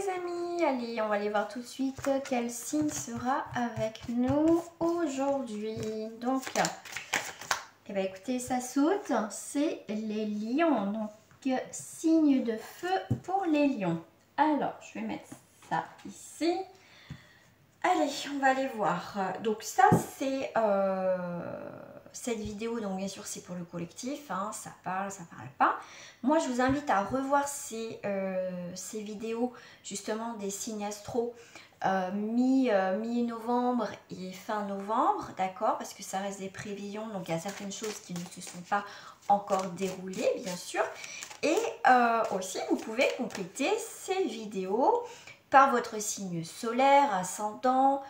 les amis, allez on va aller voir tout de suite quel signe sera avec nous aujourd'hui. Donc, eh ben, écoutez, ça saute, c'est les lions, donc signe de feu pour les lions. Alors, je vais mettre ça ici. Allez, on va aller voir. Donc ça, c'est cette vidéo, donc bien sûr, c'est pour le collectif, hein, ça parle pas. Moi, je vous invite à revoir ces vidéos, justement, des signes astro mi-novembre et fin novembre, d'accord? Parce que ça reste des prévisions, donc il y a certaines choses qui ne se sont pas encore déroulées, bien sûr. Et aussi, vous pouvez compléter ces vidéos par votre signe solaire, ascendant,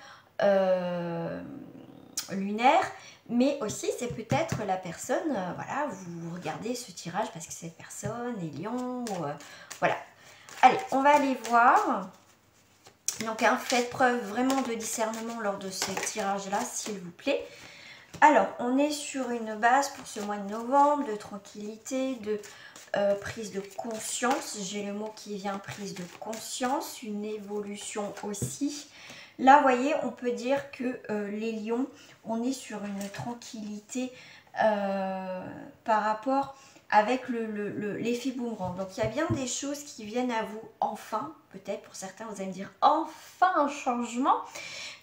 lunaire, mais aussi c'est peut-être la personne, voilà, vous regardez ce tirage parce que cette personne est lion, voilà. Allez, on va aller voir. Donc, hein, faites preuve vraiment de discernement lors de ces tirages-là, s'il vous plaît. Alors, on est sur une base pour ce mois de novembre, de tranquillité, de prise de conscience. J'ai le mot qui vient, prise de conscience, une évolution aussi. Là, vous voyez, on peut dire que les lions, on est sur une tranquillité par rapport avec l'effet boomerang. Donc, il y a bien des choses qui viennent à vous enfin. Peut-être pour certains, vous allez me dire enfin un changement.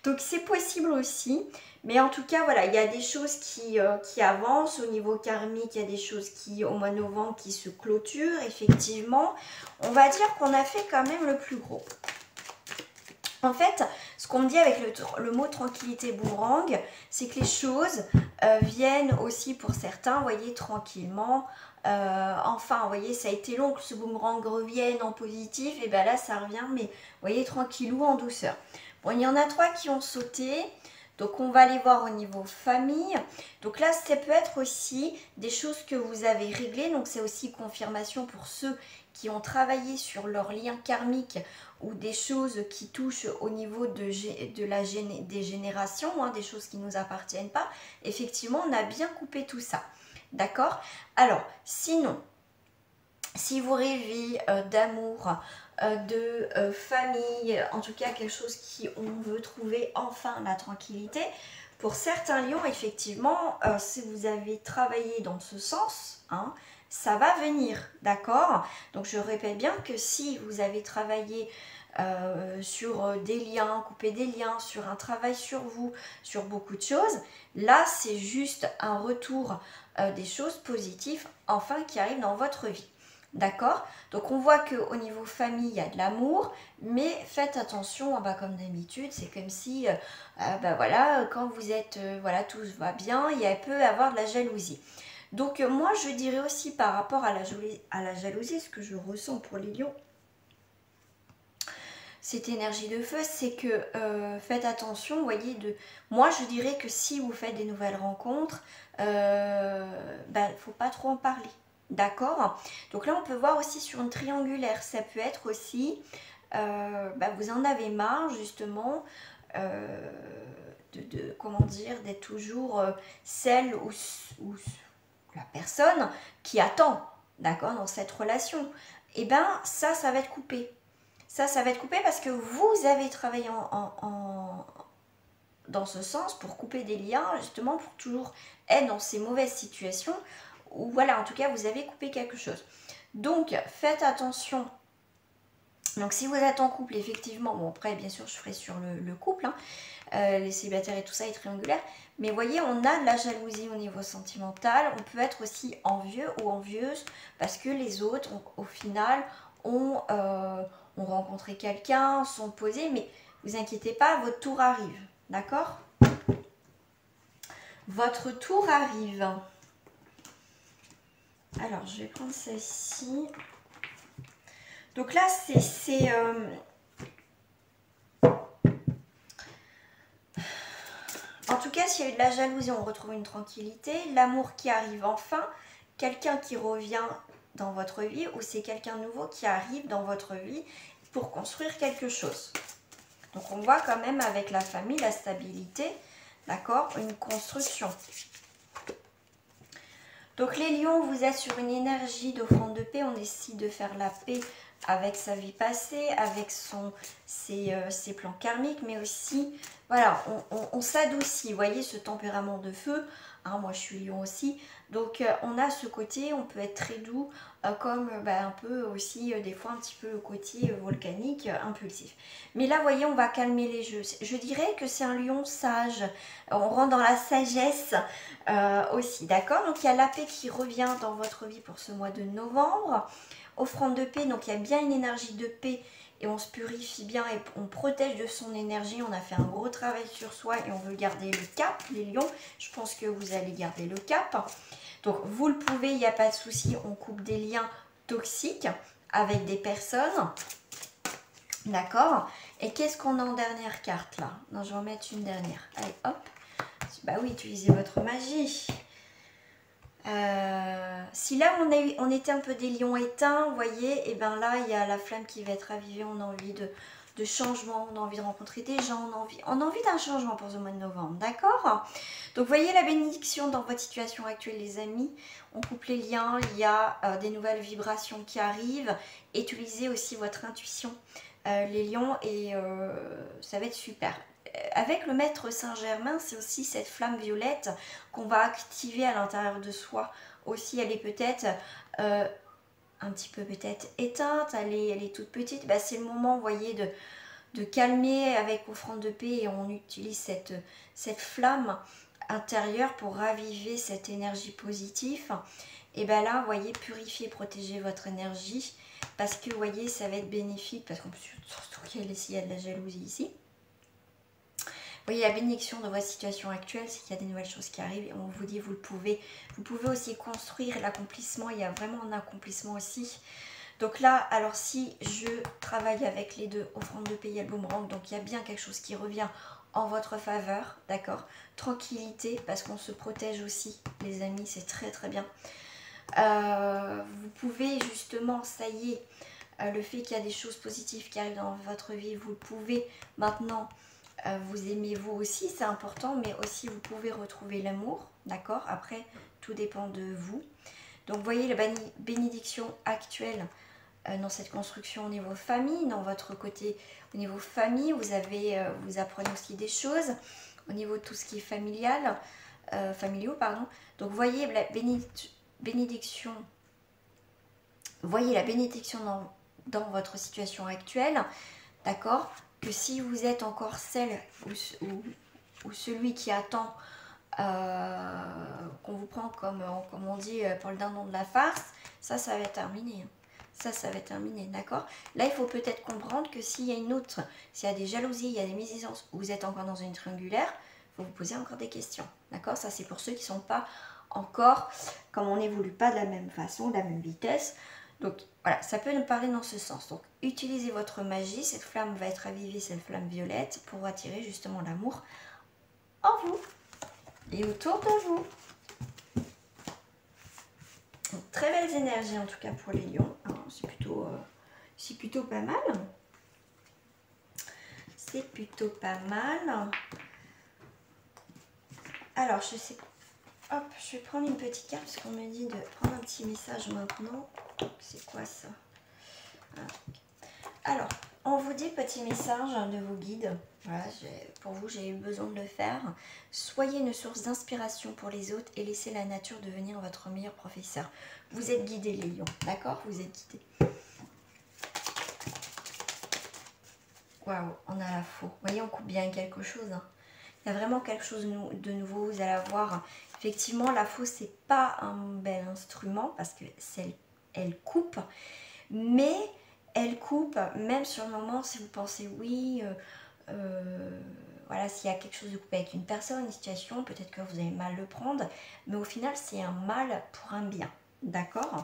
Donc, c'est possible aussi. Mais en tout cas, voilà, il y a des choses qui avancent au niveau karmique. Il y a des choses qui, au mois de novembre, qui se clôturent, effectivement. On va dire qu'on a fait quand même le plus gros. En fait, ce qu'on me dit avec le mot tranquillité boomerang, c'est que les choses viennent aussi pour certains, vous voyez, tranquillement. Enfin, vous voyez, ça a été long que ce boomerang revienne en positif. Et bien là, ça revient, mais vous voyez, tranquillou, en douceur. Bon, il y en a 3 qui ont sauté. Donc, on va aller voir au niveau famille. Donc là, ça peut être aussi des choses que vous avez réglées. Donc, c'est aussi confirmation pour ceux qui ont travaillé sur leur lien karmique ou des choses qui touchent au niveau des générations, hein, des choses qui ne nous appartiennent pas. Effectivement, on a bien coupé tout ça. D'accord? Alors, sinon, si vous rêvez d'amour, de famille, en tout cas quelque chose qui on veut trouver enfin la tranquillité, pour certains lions, effectivement, si vous avez travaillé dans ce sens, hein, ça va venir, d'accord? Donc je répète bien que si vous avez travaillé sur des liens, couper des liens, sur un travail sur vous, sur beaucoup de choses, là c'est juste un retour des choses positives enfin qui arrivent dans votre vie. D'accord? Donc on voit qu'au niveau famille, il y a de l'amour, mais faites attention, bah, comme d'habitude, c'est comme si, bah, voilà, quand vous êtes, voilà, tout va bien, il peut y avoir de la jalousie. Donc moi, je dirais aussi par rapport à la jalousie, ce que je ressens pour les lions, cette énergie de feu, c'est que faites attention, vous voyez, moi je dirais que si vous faites des nouvelles rencontres, bah, faut pas trop en parler. D'accord? Donc là, on peut voir aussi sur une triangulaire. Ça peut être aussi, bah, vous en avez marre justement comment dire, d'être toujours celle ou la personne qui attend, d'accord, dans cette relation. Et bien, ça va être coupé. Ça va être coupé parce que vous avez travaillé dans ce sens pour couper des liens, justement, pour toujours être dans ces mauvaises situations. Ou voilà, en tout cas, vous avez coupé quelque chose. Donc, faites attention. Donc, si vous êtes en couple, effectivement, bon, après, bien sûr, je ferai sur le couple, hein, les célibataires et tout ça, et triangulaire. Mais vous voyez, on a de la jalousie au niveau sentimental. On peut être aussi envieux ou envieuse parce que les autres, au final, ont rencontré quelqu'un, sont posés. Mais vous inquiétez pas, votre tour arrive. D'accord? Votre tour arrive. Alors, je vais prendre celle-ci. Donc là, c'est en tout cas, s'il y a eu de la jalousie, on retrouve une tranquillité. L'amour qui arrive enfin. Quelqu'un qui revient dans votre vie ou c'est quelqu'un nouveau qui arrive dans votre vie pour construire quelque chose. Donc, on voit quand même avec la famille, la stabilité, d'accord, une construction. Donc les lions, vous êtes sur une énergie d'offrande de paix. On décide de faire la paix avec sa vie passée, avec ses plans karmiques, mais aussi, voilà, on s'adoucit, vous voyez, ce tempérament de feu, hein, moi je suis lion aussi, donc on a ce côté, on peut être très doux, comme un peu aussi, des fois un petit peu le côté volcanique, impulsif. Mais là, vous voyez, on va calmer les jeux. Je dirais que c'est un lion sage, on rentre dans la sagesse aussi, d'accord? Donc il y a la paix qui revient dans votre vie pour ce mois de novembre. Offrande de paix, donc il y a bien une énergie de paix et on se purifie bien et on protège de son énergie. On a fait un gros travail sur soi et on veut garder le cap, les lions. Je pense que vous allez garder le cap. Donc vous le pouvez, il n'y a pas de souci. On coupe des liens toxiques avec des personnes. D'accord? Et qu'est-ce qu'on a en dernière carte là? Non, je vais en mettre une dernière. Allez, hop. Bah oui, utilisez votre magie. Si là on était un peu des lions éteints, vous voyez, et bien là il y a la flamme qui va être ravivée, on a envie de changement, on a envie de rencontrer des gens, on a envie d'un changement pour ce mois de novembre, d'accord? Donc vous voyez la bénédiction dans votre situation actuelle les amis, on coupe les liens, il y a des nouvelles vibrations qui arrivent, utilisez aussi votre intuition les lions et ça va être super. Avec le maître Saint-Germain, c'est aussi cette flamme violette qu'on va activer à l'intérieur de soi. Aussi, elle est peut-être un petit peu peut-être éteinte, elle est toute petite. Bah, c'est le moment, vous voyez, de calmer avec offrande de paix et on utilise cette flamme intérieure pour raviver cette énergie positive. Et bien là, vous voyez, purifier, protéger votre énergie parce que, vous voyez, ça va être bénéfique parce qu'on peut surtout qu'il y a de la jalousie ici. Vous voyez, la bénédiction de votre situation actuelle, c'est qu'il y a des nouvelles choses qui arrivent et on vous dit, vous pouvez aussi construire l'accomplissement, il y a vraiment un accomplissement aussi. Donc là, alors si je travaille avec les deux, offrande de paix et le boomerang, donc il y a bien quelque chose qui revient en votre faveur, d'accord? Tranquillité, parce qu'on se protège aussi, les amis, c'est très très bien. Vous pouvez justement, ça y est, le fait qu'il y a des choses positives qui arrivent dans votre vie, vous pouvez maintenant... vous aimez vous aussi, c'est important, mais aussi vous pouvez retrouver l'amour, d'accord? Après, tout dépend de vous. Donc, vous voyez la bénédiction actuelle dans cette construction au niveau famille, dans votre côté au niveau famille, vous apprenez aussi des choses au niveau de tout ce qui est familial, familiaux, pardon. Donc, vous voyez la bénédiction, dans votre situation actuelle, d'accord? Que si vous êtes encore celle ou celui qui attend qu'on vous prend comme on dit pour le dindon de la farce, ça va être terminé. Ça va être terminé, d'accord? Là, il faut peut-être comprendre que s'il y a s'il y a des jalousies, il y a des mésisances, ou vous êtes encore dans une triangulaire, il faut vous poser encore des questions, d'accord? Ça, c'est pour ceux qui ne sont pas encore, comme on n'évolue pas de la même façon, de la même vitesse. Donc voilà, ça peut nous parler dans ce sens. Donc utilisez votre magie, cette flamme va être ravivée, cette flamme violette, pour attirer justement l'amour en vous et autour de vous. Donc, très belles énergies en tout cas pour les lions. C'est plutôt pas mal. C'est plutôt pas mal. Alors je sais pas. Hop, je vais prendre une petite carte parce qu'on me dit de prendre un petit message maintenant. C'est quoi ça? Alors, on vous dit petit message de vos guides. Voilà, pour vous, j'ai eu besoin de le faire. Soyez une source d'inspiration pour les autres et laissez la nature devenir votre meilleur professeur. Vous êtes guidés, les lions, d'accord? Vous êtes guidés. Waouh, on a la faux. Vous voyez, on coupe bien quelque chose. Hein. Il y a vraiment quelque chose de nouveau. Vous allez voir. Effectivement, la faux, c'est pas un bel instrument parce que elle coupe. Mais elle coupe, même sur le moment, si vous pensez oui, voilà, s'il y a quelque chose de coupé avec une personne, une situation, peut-être que vous allez mal le prendre, mais au final, c'est un mal pour un bien, d'accord?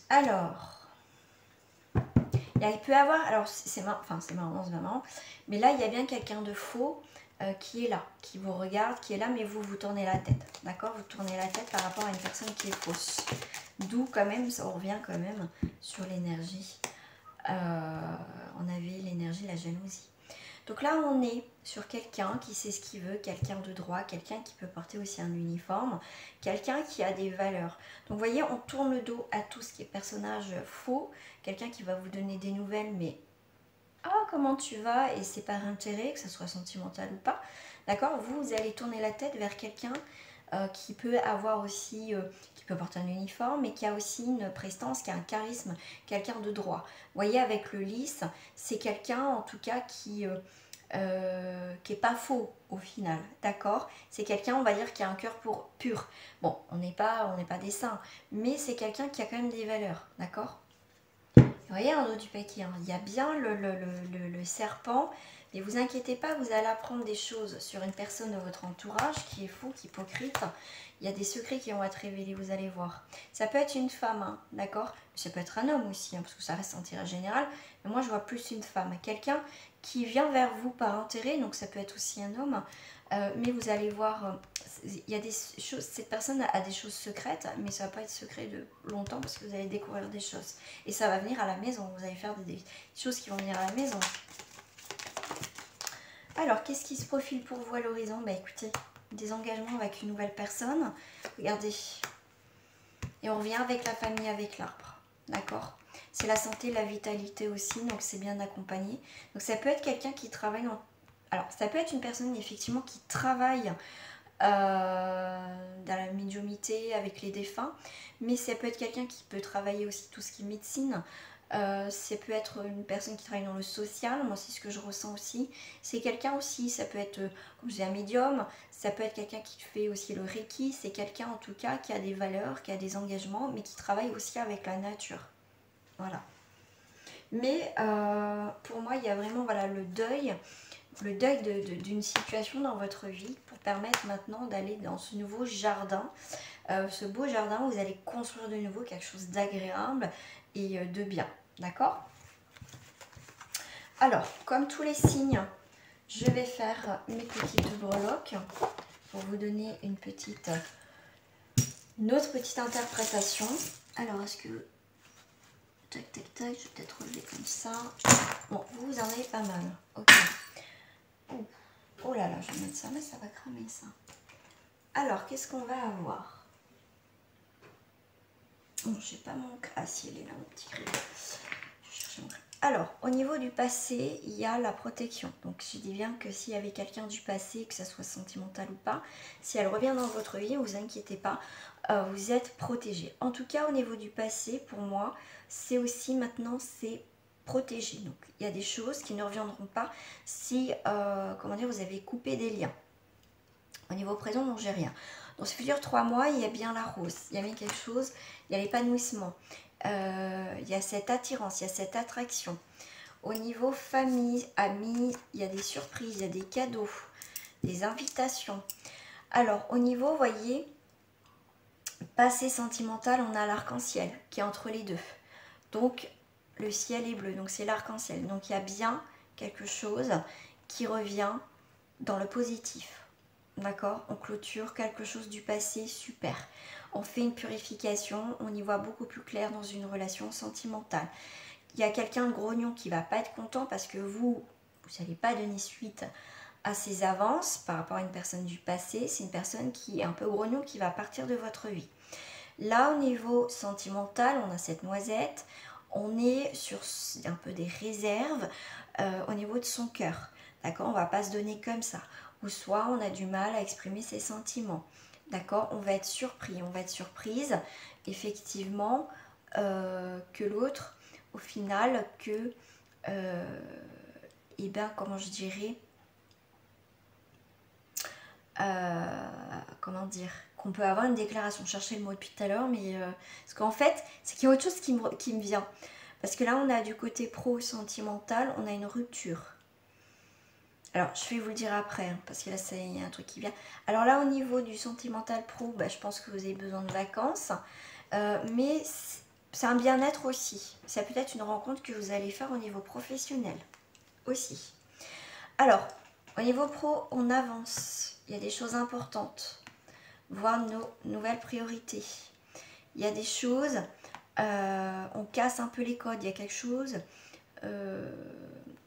Alors, il peut y avoir, alors c'est marrant, enfin c'est marrant, c'est pas marrant, mais là, il y a bien quelqu'un de faux qui est là, qui vous regarde, qui est là, mais vous tournez la tête, d'accord? Vous tournez la tête par rapport à une personne qui est fausse. D'où quand même, ça revient quand même sur l'énergie. On avait l'énergie, la jalousie. Donc là, on est sur quelqu'un qui sait ce qu'il veut, quelqu'un de droit, quelqu'un qui peut porter aussi un uniforme, quelqu'un qui a des valeurs. Donc vous voyez, on tourne le dos à tout ce qui est personnage faux, quelqu'un qui va vous donner des nouvelles, mais ah, comment tu vas, et c'est par intérêt, que ce soit sentimental ou pas, d'accord, vous allez tourner la tête vers quelqu'un qui peut avoir aussi, qui peut porter un uniforme, mais qui a aussi une prestance, qui a un charisme, quelqu'un de droit. Vous voyez, avec le lys, c'est quelqu'un en tout cas qui est pas faux au final, d'accord. C'est quelqu'un, on va dire, qui a un cœur pur. Bon, on n'est pas des saints, mais c'est quelqu'un qui a quand même des valeurs, d'accord. Vous voyez en haut du paquet, hein, il y a bien le serpent. Ne vous inquiétez pas, vous allez apprendre des choses sur une personne de votre entourage qui est fou, qui est hypocrite. Il y a des secrets qui vont être révélés, vous allez voir. Ça peut être une femme, hein, d'accord. Ça peut être un homme aussi, hein, parce que ça reste un tirage général. Mais moi, je vois plus une femme. Quelqu'un qui vient vers vous par intérêt, donc ça peut être aussi un homme. Mais vous allez voir, il y a des choses, cette personne a des choses secrètes, mais ça ne va pas être secret de longtemps parce que vous allez découvrir des choses. Et ça va venir à la maison, vous allez faire des choses qui vont venir à la maison. Alors, qu'est-ce qui se profile pour vous à l'horizon? Bah écoutez, des engagements avec une nouvelle personne. Regardez. Et on revient avec la famille, avec l'arbre. D'accord? C'est la santé, la vitalité aussi, donc c'est bien accompagné. Donc ça peut être quelqu'un qui travaille dans... Alors, ça peut être une personne effectivement qui travaille dans la médiumnité avec les défunts, mais ça peut être quelqu'un qui peut travailler aussi tout ce qui est médecine. Ça peut être une personne qui travaille dans le social, moi c'est ce que je ressens aussi. C'est quelqu'un aussi, ça peut être, comme je dis, un médium, ça peut être quelqu'un qui fait aussi le Reiki, c'est quelqu'un en tout cas qui a des valeurs, qui a des engagements, mais qui travaille aussi avec la nature. Voilà. Mais pour moi, il y a vraiment voilà, le deuil d'une situation dans votre vie pour permettre maintenant d'aller dans ce nouveau jardin, ce beau jardin où vous allez construire de nouveau quelque chose d'agréable et de bien, d'accord? Alors, comme tous les signes, je vais faire mes petites breloques pour vous donner une autre petite interprétation. Alors, est-ce que... Tac, tac, tac, je vais peut-être relever comme ça. Bon, vous en avez pas mal, ok. Oh là là, je vais mettre ça, mais ça va cramer ça. Alors, qu'est-ce qu'on va avoir? Bon, je sais pas mon... Ah si, il est là, mon petit crayon. Je vais chercher mon crayon. Alors, au niveau du passé, il y a la protection. Donc, je dis bien que s'il y avait quelqu'un du passé, que ça soit sentimental ou pas, si elle revient dans votre vie, ne vous inquiétez pas, vous êtes protégé. En tout cas, au niveau du passé, pour moi, c'est aussi maintenant, c'est protégé. Donc, il y a des choses qui ne reviendront pas si, comment dire, vous avez coupé des liens. Au niveau présent, non, j'ai rien. Dans ces futurs 3 mois, il y a bien la rose, il y a bien quelque chose, il y a l'épanouissement, il y a cette attirance, il y a cette attraction. Au niveau famille, amis, il y a des surprises, il y a des cadeaux, des invitations. Alors, au niveau, vous voyez, passé sentimental, on a l'arc-en-ciel qui est entre les deux. Donc, le ciel est bleu, donc c'est l'arc-en-ciel. Donc, il y a bien quelque chose qui revient dans le positif. D'accord? On clôture quelque chose du passé, super. On fait une purification, on y voit beaucoup plus clair dans une relation sentimentale. Il y a quelqu'un de grognon qui va pas être content parce que vous n'allez pas donner suite à ses avances par rapport à une personne du passé. C'est une personne qui est un peu grognon qui va partir de votre vie. Là, au niveau sentimental, on a cette noisette. On est sur un peu des réserves au niveau de son cœur. D'accord? On ne va pas se donner comme ça. Ou soit on a du mal à exprimer ses sentiments. D'accord? On va être surpris, on va être surprise, effectivement, que l'autre, au final, que, eh ben, comment je dirais, comment dire, qu'on peut avoir une déclaration. Je cherchais le mot depuis tout à l'heure, mais parce qu'en fait, c'est qu'il y a autre chose qui me vient. Parce que là, on a du côté pro-sentimental, on a une rupture. Alors, je vais vous le dire après, hein, parce que là, il y a un truc qui vient. Alors là, au niveau du sentimental pro, bah, je pense que vous avez besoin de vacances. Mais c'est un bien-être aussi. Ça peut être une rencontre que vous allez faire au niveau professionnel aussi. Alors, au niveau pro, on avance. Il y a des choses importantes. Voir nos nouvelles priorités. Il y a des choses, on casse un peu les codes. Il y a quelque chose,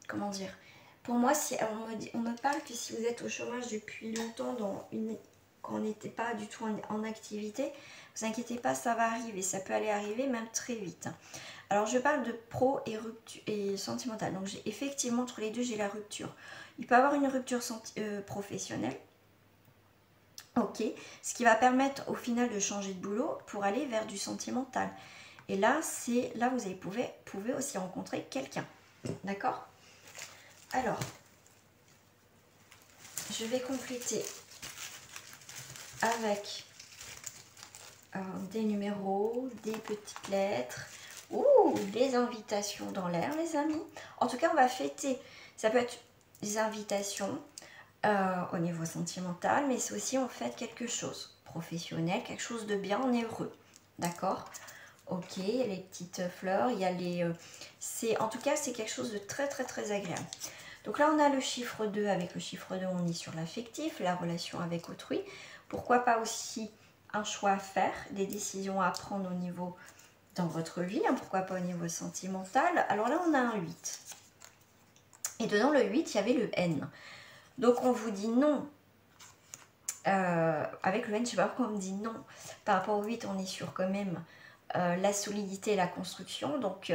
comment dire, Pour moi, si on me parle que si vous êtes au chômage depuis longtemps, quand on n'était pas du tout en activité, vous inquiétez pas, ça va arriver. Ça peut aller arriver même très vite. Alors, je parle de pro et sentimentale. Donc, effectivement, entre les deux, j'ai la rupture. Il peut y avoir une rupture professionnelle. Ok. Ce qui va permettre au final de changer de boulot pour aller vers du sentimental. Et là, vous pouvez aussi rencontrer quelqu'un. D'accord? Alors, je vais compléter avec des numéros, des petites lettres ou des invitations dans l'air, les amis. En tout cas, on va fêter. Ça peut être des invitations au niveau sentimental, mais c'est aussi on fête quelque chose professionnel, quelque chose de bien, on est heureux. D'accord? Ok, les petites fleurs, il y a les... en tout cas, c'est quelque chose de très très très agréable. Donc là, on a le chiffre 2. Avec le chiffre 2, on est sur l'affectif, la relation avec autrui. Pourquoi pas aussi un choix à faire, des décisions à prendre au niveau dans votre vie, hein, pourquoi pas au niveau sentimental. Alors là, on a un 8. Et dedans le 8, il y avait le N. Donc on vous dit non. Avec le N, je ne sais pas pourquoi on me dit non. Par rapport au 8, on est sur quand même la solidité et la construction. Donc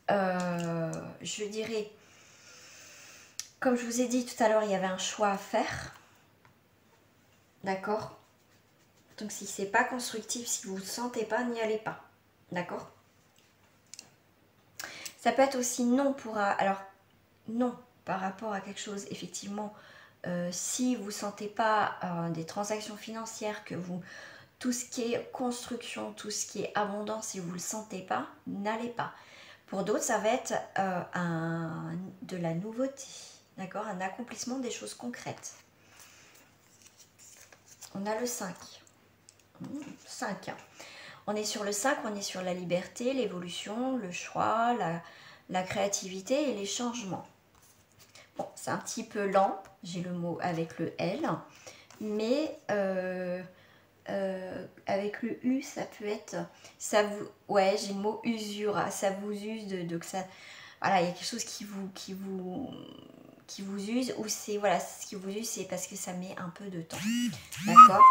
je dirais... Comme je vous ai dit tout à l'heure, il y avait un choix à faire. D'accord? Donc, si c'est pas constructif, si vous ne le sentez pas, n'y allez pas. D'accord? Ça peut être aussi non pour... Alors, non par rapport à quelque chose, effectivement, si vous ne sentez pas des transactions financières, que vous... Tout ce qui est construction, tout ce qui est abondance, si vous ne le sentez pas, n'allez pas. Pour d'autres, ça va être de la nouveauté. D'accord? Un accomplissement des choses concrètes. On a le 5. 5. On est sur le 5, on est sur la liberté, l'évolution, le choix, la créativité et les changements. Bon, c'est un petit peu lent, j'ai le mot avec le L, mais avec le U, ça peut être... Ouais, j'ai le mot usura, ça vous use de que ça... Voilà, il y a quelque chose qui vous use, ou c'est... Voilà, ce qui vous use, c'est parce que ça met un peu de temps. D'accord?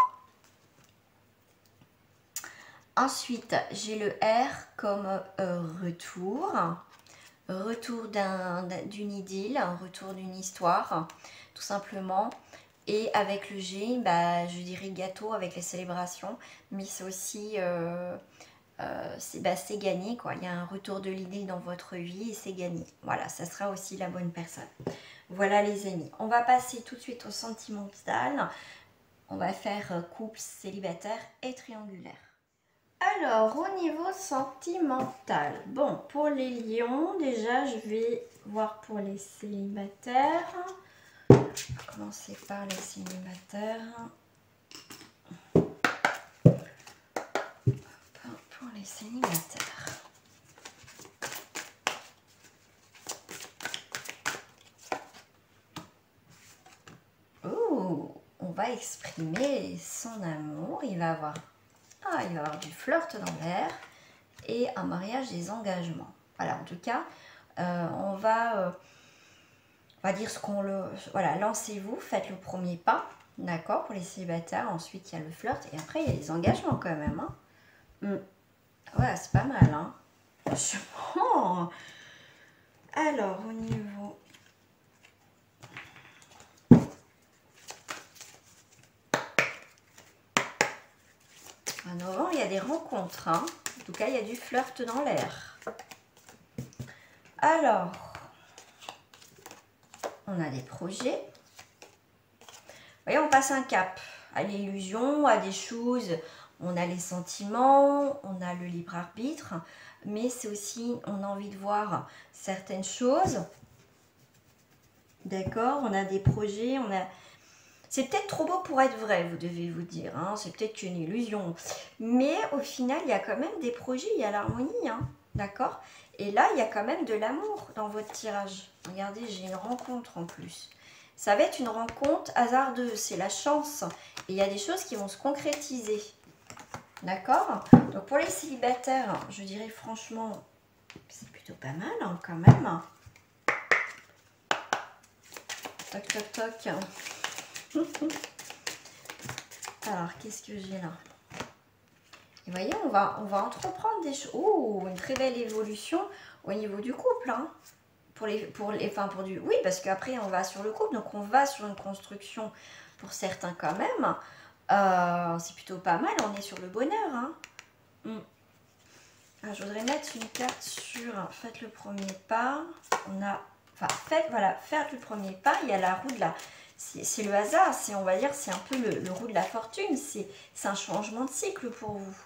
Ensuite, j'ai le R comme retour. Retour d'une idylle, un retour d'une histoire, tout simplement. Et avec le G, bah, je dirais gâteau avec les célébrations. Mais c'est aussi... c'est gagné, quoi. Il y a un retour de l'idylle dans votre vie et c'est gagné. Voilà, ça sera aussi la bonne personne. Voilà les amis. On va passer tout de suite au sentimental. On va faire couple, célibataire et triangulaire. Alors, au niveau sentimental, bon, pour les lions, déjà, je vais voir pour les célibataires. On va commencer par les célibataires. Pour les célibataires. Oh, on va exprimer son amour. Il va avoir du flirt dans l'air et un mariage des engagements. Voilà, en tout cas, on va dire ce qu'on le... Voilà, lancez-vous, faites le premier pas, d'accord, pour les célibataires. Ensuite, il y a le flirt et après, il y a les engagements quand même. Hein. Ouais, c'est pas mal, hein. Franchement. Alors, au niveau... En novembre, il y a des rencontres, hein. En tout cas, il y a du flirt dans l'air. Alors, on a des projets. Vous voyez, on passe un cap à l'illusion, à des choses. On a les sentiments, on a le libre arbitre, mais c'est aussi, on a envie de voir certaines choses. D'accord? On a des projets, on a... C'est peut-être trop beau pour être vrai, vous devez vous dire. Hein? C'est peut-être qu'une illusion. Mais au final, il y a quand même des projets, il y a l'harmonie. Hein? D'accord? Et là, il y a quand même de l'amour dans votre tirage. Regardez, j'ai une rencontre en plus. Ça va être une rencontre hasardeuse, c'est la chance. Et il y a des choses qui vont se concrétiser. D'accord? Donc pour les célibataires, je dirais franchement, c'est plutôt pas mal hein, quand même. Toc, toc, toc. Alors, qu'est-ce que j'ai là? Et voyez, on va entreprendre des choses. Oh, une très belle évolution au niveau du couple. Hein. Oui, parce qu'après, on va sur le couple. Donc, on va sur une construction pour certains quand même. C'est plutôt pas mal. On est sur le bonheur. Hein. Alors, je voudrais mettre une carte sur faites le premier pas. On a... Enfin, faites le premier pas. Il y a la roue de la... C'est le hasard, on va dire, c'est un peu le roue de la fortune. C'est un changement de cycle pour vous.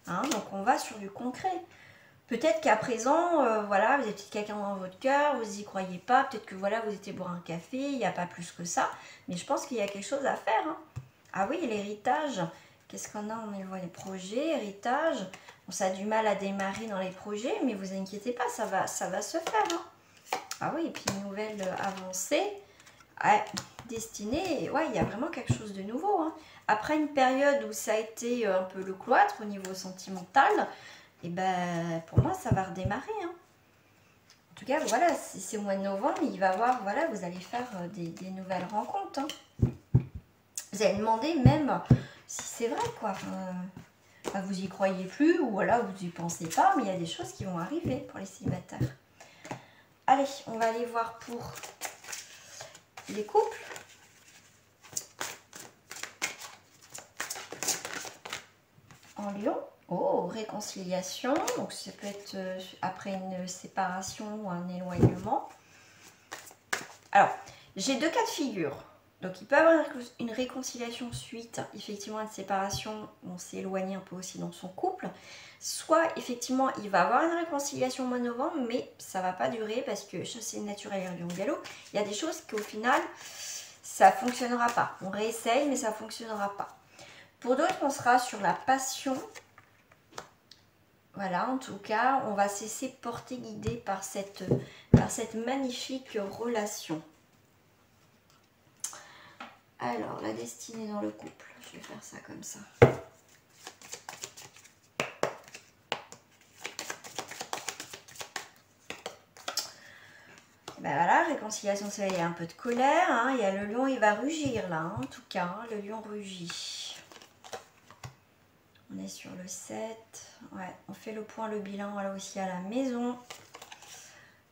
Hein, donc, on va sur du concret. Peut-être qu'à présent, voilà, vous avez peut-être quelqu'un dans votre cœur, vous n'y croyez pas. Peut-être que voilà, vous étiez boire un café, il n'y a pas plus que ça. Mais je pense qu'il y a quelque chose à faire. Hein. Ah oui, l'héritage. Qu'est-ce qu'on a? On voit les projets, héritage. Bon, ça a du mal à démarrer dans les projets, mais vous inquiétez pas, ça va se faire. Hein. Ah oui, et puis une nouvelle avancée. Ouais, destinée. Ouais, il y a vraiment quelque chose de nouveau. Hein. Après une période où ça a été un peu le cloître au niveau sentimental, et ben pour moi, ça va redémarrer. Hein. En tout cas, voilà, c'est au mois de novembre, il va y avoir, voilà, vous allez faire des nouvelles rencontres. Hein. Vous allez demander même si c'est vrai, quoi. Enfin, vous y croyez plus ou voilà, vous y pensez pas, mais il y a des choses qui vont arriver pour les célibataires. Allez, on va aller voir pour les couples. En Lion. Oh, réconciliation. Donc, ça peut être après une séparation ou un éloignement. Alors, j'ai deux cas de figure. Donc, il peut y avoir une réconciliation suite, effectivement, à une séparation. On s'est éloigné un peu aussi dans son couple. Soit, effectivement, il va avoir une réconciliation au mois de novembre, mais ça ne va pas durer parce que chassé naturel et Lion galop, il y a des choses qu'au final, ça ne fonctionnera pas. On réessaye, mais ça ne fonctionnera pas. Pour d'autres, on sera sur la passion. Voilà, en tout cas, on va se laisser porter guider par cette magnifique relation. Alors, la destinée dans le couple. Je vais faire ça comme ça. Ben voilà, réconciliation, ça il y a un peu de colère. Hein. Il y a le lion, il va rugir là, hein, en tout cas. Hein, le lion rugit. On est sur le 7. Ouais, on fait le point, le bilan là aussi à la maison.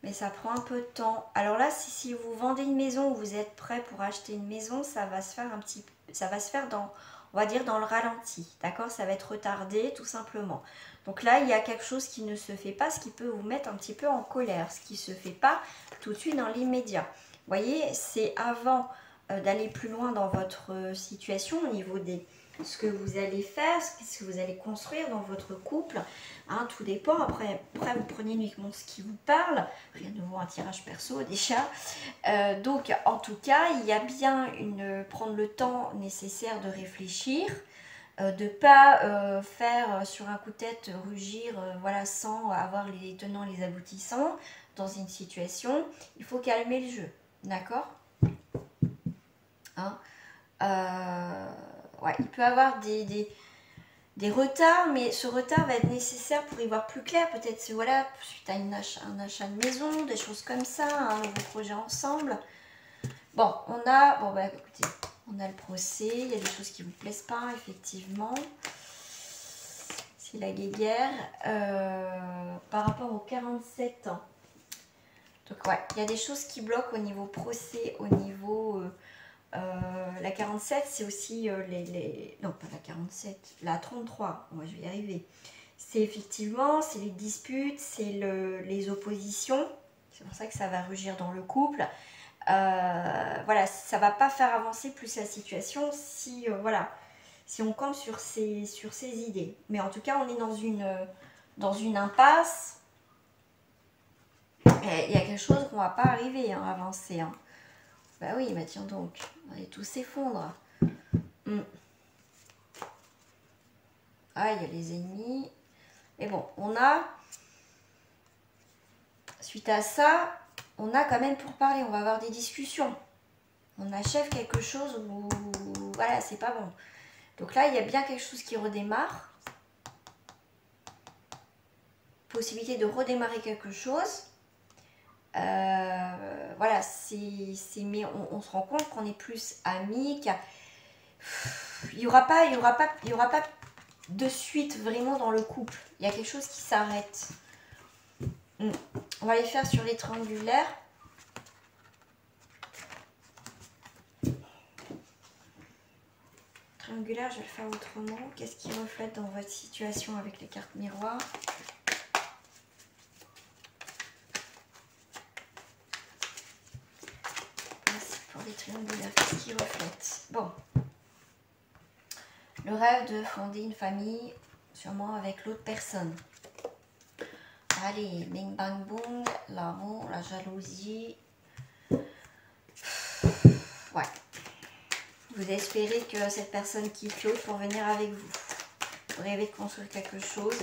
Mais ça prend un peu de temps. Alors là, si vous vendez une maison ou vous êtes prêt pour acheter une maison, ça va se faire dans, on va dire, dans le ralenti. D'accord? Ça va être retardé tout simplement. Donc là, il y a quelque chose qui ne se fait pas, ce qui peut vous mettre un petit peu en colère. Ce qui ne se fait pas tout de suite dans l'immédiat. Vous voyez, c'est avant d'aller plus loin dans votre situation au niveau de ce que vous allez faire, ce que vous allez construire dans votre couple. Hein, tout dépend. Après, vous prenez uniquement ce qui vous parle. Rien de nouveau, un tirage perso déjà. Donc, en tout cas, il y a bien prendre le temps nécessaire de réfléchir. De ne pas faire sur un coup de tête rugir voilà, sans avoir les tenants, les aboutissants dans une situation. Il faut calmer le jeu. D'accord? Hein, ouais, il peut y avoir des retards, mais ce retard va être nécessaire pour y voir plus clair. Peut-être voilà, suite à un achat de maison, des choses comme ça, un nouveau projet ensemble. Bon, bah écoutez, on a le procès, il y a des choses qui ne vous plaisent pas, effectivement. C'est la guéguerre. Par rapport aux 47 ans. Donc ouais, il y a des choses qui bloquent au niveau procès, au niveau... la 47, c'est aussi non, pas la 47, la 33. Moi, je vais y arriver. C'est effectivement, c'est les disputes, c'est les oppositions. C'est pour ça que ça va rugir dans le couple. Voilà, ça va pas faire avancer plus la situation si, voilà, si on campe sur ces idées. Mais en tout cas, on est dans une impasse. Et il y a quelque chose qu'on va pas arriver à avancer. Hein. Bah oui, bah tiens donc, on va tout s'effondre. Ah, il y a les ennemis. Mais bon, suite à ça, on a quand même pour parler, on va avoir des discussions. On achève quelque chose où, voilà, c'est pas bon. Donc là, il y a bien quelque chose qui redémarre. Possibilité de redémarrer quelque chose. Voilà, mais on se rend compte qu'on est plus amis, il n'y aura pas de suite vraiment dans le couple. Il y a quelque chose qui s'arrête. On va les faire sur les triangulaires. Triangulaire, je vais le faire autrement. Qu'est-ce qui reflète dans votre situation avec les cartes miroirs? Merci pour les triangulaires. Qu'est-ce qui reflète? Bon. Le rêve de fonder une famille, sûrement avec l'autre personne. Allez, bing bang boom, l'amour, la jalousie. Ouais. Vous espérez que cette personne quitte l'autre pour venir avec vous. Vous rêvez de construire quelque chose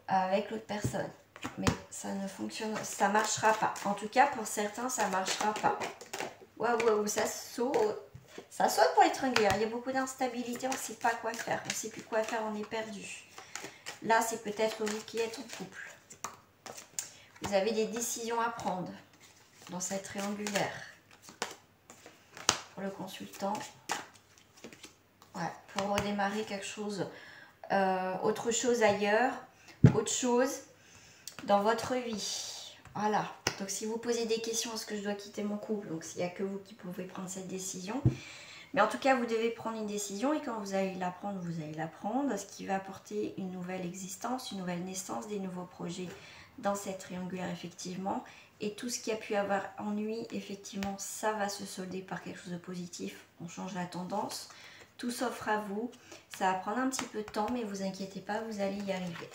avec l'autre personne. Mais ça ne fonctionne, ça marchera pas. En tout cas, pour certains, ça marchera pas. Waouh, ça saute. Ça saute pour les triangulaires. Il y a beaucoup d'instabilité, on ne sait pas quoi faire. On ne sait plus quoi faire, on est perdu. Là, c'est peut-être vous qui êtes en couple. Vous avez des décisions à prendre dans cette triangulaire. Pour le consultant. Ouais, pour redémarrer quelque chose, autre chose ailleurs, autre chose dans votre vie. Voilà. Donc, si vous posez des questions, est-ce que je dois quitter mon couple? Donc, il n'y a que vous qui pouvez prendre cette décision. Mais en tout cas, vous devez prendre une décision et quand vous allez la prendre, vous allez la prendre. Ce qui va apporter une nouvelle existence, une nouvelle naissance, des nouveaux projets dans cette triangulaire, effectivement. Et tout ce qui a pu avoir ennui, effectivement, ça va se solder par quelque chose de positif. On change la tendance. Tout s'offre à vous. Ça va prendre un petit peu de temps, mais vous inquiétez pas, vous allez y arriver.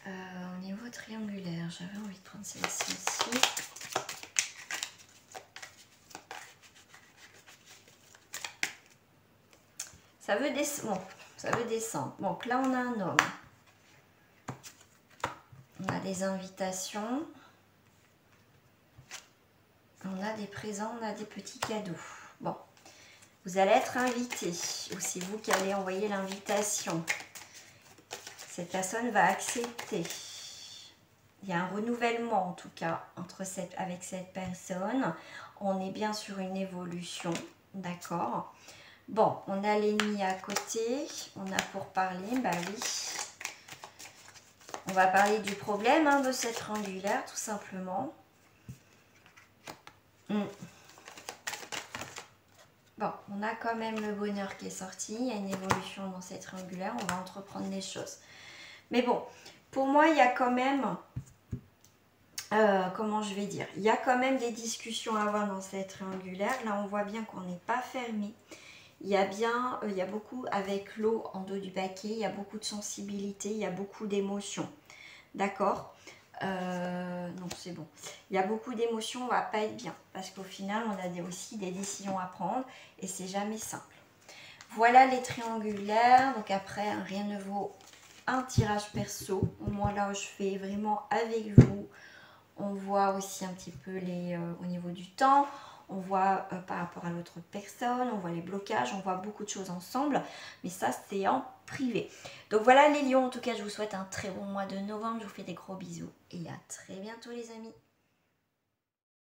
Au niveau triangulaire, j'avais envie de prendre celle-ci ici. Ça veut descendre. Bon, ça veut descendre. Donc là, on a un homme. On a des invitations. On a des présents, on a des petits cadeaux. Bon, vous allez être invité. Ou c'est vous qui allez envoyer l'invitation. Cette personne va accepter. Il y a un renouvellement en tout cas avec cette personne. On est bien sur une évolution. D'accord. Bon, on a l'ennemi à côté. On a pour parler, bah oui. On va parler du problème de cette triangulaire, tout simplement. Bon, on a quand même le bonheur qui est sorti. Il y a une évolution dans cette triangulaire. On va entreprendre des choses. Mais bon, pour moi, il y a quand même... comment je vais dire? Il y a quand même des discussions à avoir dans cette triangulaire. Là, on voit bien qu'on n'est pas fermé. Il y a beaucoup avec l'eau en dos du paquet. Il y a beaucoup de sensibilité. Il y a beaucoup d'émotions. D'accord? Non, c'est bon. Il y a beaucoup d'émotions, on va pas être bien. Parce qu'au final, on a aussi des décisions à prendre. Et c'est jamais simple. Voilà les triangulaires. Donc après, rien ne vaut un tirage perso. Au moins là, je fais vraiment avec vous. On voit aussi un petit peu au niveau du temps. On voit par rapport à l'autre personne, on voit les blocages, on voit beaucoup de choses ensemble. Mais ça, c'est en privé. Donc voilà les lions, en tout cas, je vous souhaite un très bon mois de novembre. Je vous fais des gros bisous et à très bientôt les amis.